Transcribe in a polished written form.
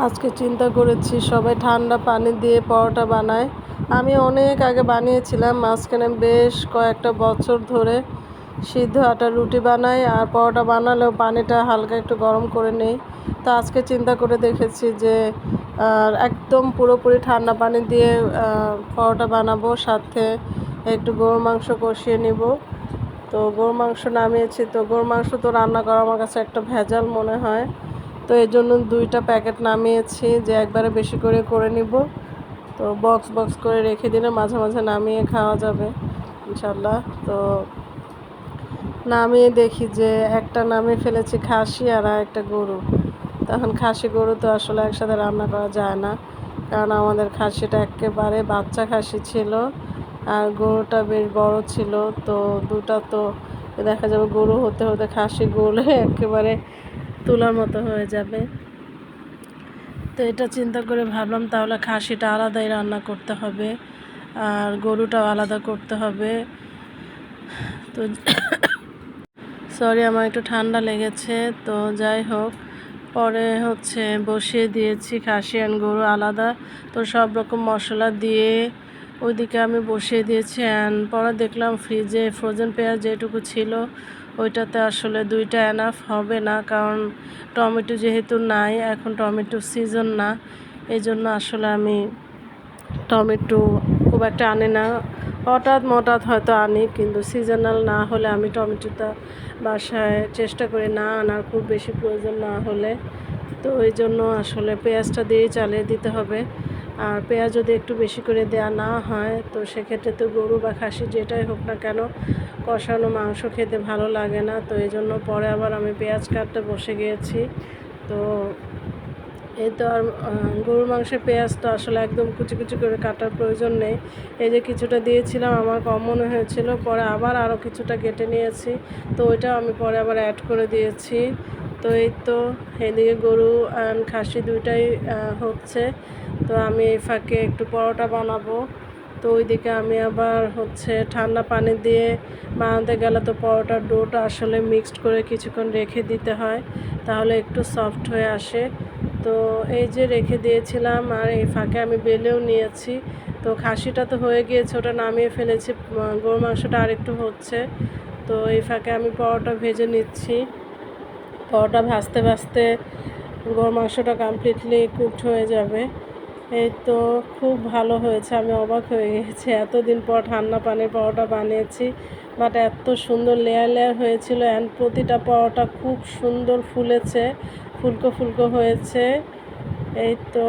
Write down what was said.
আজকে চিন্তা করেছি সবাই ঠান্ডা পানি দিয়ে পরোটা বানায়। আমি অনেক আগে বানিয়েছিলাম, মাঝখানে বেশ কয়েকটা বছর ধরে সিদ্ধ আটার রুটি বানাই, আর পরোটা বানালেও পানিটা হালকা একটু গরম করে নেই। তো আজকে চিন্তা করে দেখেছি যে একদম পুরোপুরি ঠান্ডা পানি দিয়ে পরোটা বানাবো, সাথে একটু গরুর মাংস কষিয়ে নিব। তো গরুর মাংস নামিয়েছি, তো গরুর মাংস তো রান্না করা আমার কাছে একটা ভেজাল মনে হয়। তো এই জন্য 2টা প্যাকেট নামিয়েছি যে একবারে বেশি করে নিব। তো বক্স বক্স করে রেখে দিলে মাঝে মাঝে নামিয়ে খাওয়া যাবে ইনশাল্লাহ। তো নামিয়ে দেখি যে একটা নামিয়ে ফেলেছি খাসি আর একটা গরু। তখন খাসি গরু তো আসলে একসাথে রান্না করা যায় না, কারণ আমাদের খাসিটা একেবারে বাচ্চা খাসি ছিল আর গরুটা বেশ বড় ছিল। তো দুটা তো দেখা যাবে গরু হতে হতে খাসি গলে একেবারে তুলার মতো হয়ে যাবে। তো এটা চিন্তা করে ভাবলাম তাহলে খাসিটা আলাদাই রান্না করতে হবে আর গরুটাও আলাদা করতে হবে। তো সরি, আমার একটু ঠান্ডা লেগেছে। তো যাই হোক, পরে বসিয়ে দিয়েছি খাসি আর গরু আলাদা। তো সব রকম মশলা দিয়ে ওইদিকে আমি বসিয়ে দিয়েছি। অ্যান্ড পরে দেখলাম ফ্রিজে ফ্রোজেন পেঁয়াজ যেটুকু ছিল ওইটাতে আসলে 2টা এনাফ হবে না, কারণ টমেটো যেহেতু নাই, এখন টমেটো সিজন না। এই জন্য আসলে আমি টমেটো খুব একটা আনি না, হঠাৎ হয়তো আনি, কিন্তু সিজনাল না হলে আমি টমেটোটা বাসায় চেষ্টা করি না আনার, খুব বেশি প্রয়োজন না হলে। তো এই জন্য আসলে পেঁয়াজটা দিয়েই চালিয়ে দিতে হবে। আর পেঁয়াজ যদি একটু বেশি করে দেওয়া না হয় তো সেক্ষেত্রে তো গরু বা খাসি যেটাই হোক না কেন কষানো মাংস খেতে ভালো লাগে না। তো এই জন্য পরে আবার আমি পেঁয়াজ কাটতে বসে গিয়েছি। তো এই তো আর গরুর মাংসের পেঁয়াজ তো আসলে একদম কুচি কুচি করে কাটার প্রয়োজন নেই। এই যে কিছুটা দিয়েছিলাম আমার কম মনে হয়েছিল, পরে আবার আরও কিছুটা কেটে নিয়েছি। তো ওইটাও আমি পরে আবার অ্যাড করে দিয়েছি। তো এই তো এদিকে গরু আর খাসি 2টাই হচ্ছে। তো আমি এই ফাঁকে একটু পরোটা বানাবো। তো ওইদিকে আমি আবার ঠান্ডা পানি দিয়ে বানাতে গেলে তো পরোটার ডোটা আসলে মিক্সড করে কিছুক্ষণ রেখে দিতে হয়, তাহলে একটু সফট হয়ে আসে। তো এই যে রেখে দিয়েছিলাম, আর এই ফাঁকে আমি বেলেও নিয়েছি। তো খাসিটা তো হয়ে গিয়েছে, ওটা নামিয়ে ফেলেছি, গরুর মাংসটা আরেকটু হচ্ছে। তো এই ফাঁকে আমি পরোটা ভেজে নিচ্ছি। পরোটা ভাজতে ভাজতে গরুর মাংসটা কমপ্লিটলি কুকড হয়ে যাবে। এই তো খুব ভালো হয়েছে, আমি অবাক হয়ে গেছি, এতদিন পর ঠান্ডা পানির পরোটা বানিয়েছি, বাট এত সুন্দর লেয়ার লেয়ার হয়েছিল। অ্যান্ড প্রতিটা পরোটা খুব সুন্দর ফুলেছে, ফুলকো ফুলকো হয়েছে। এই তো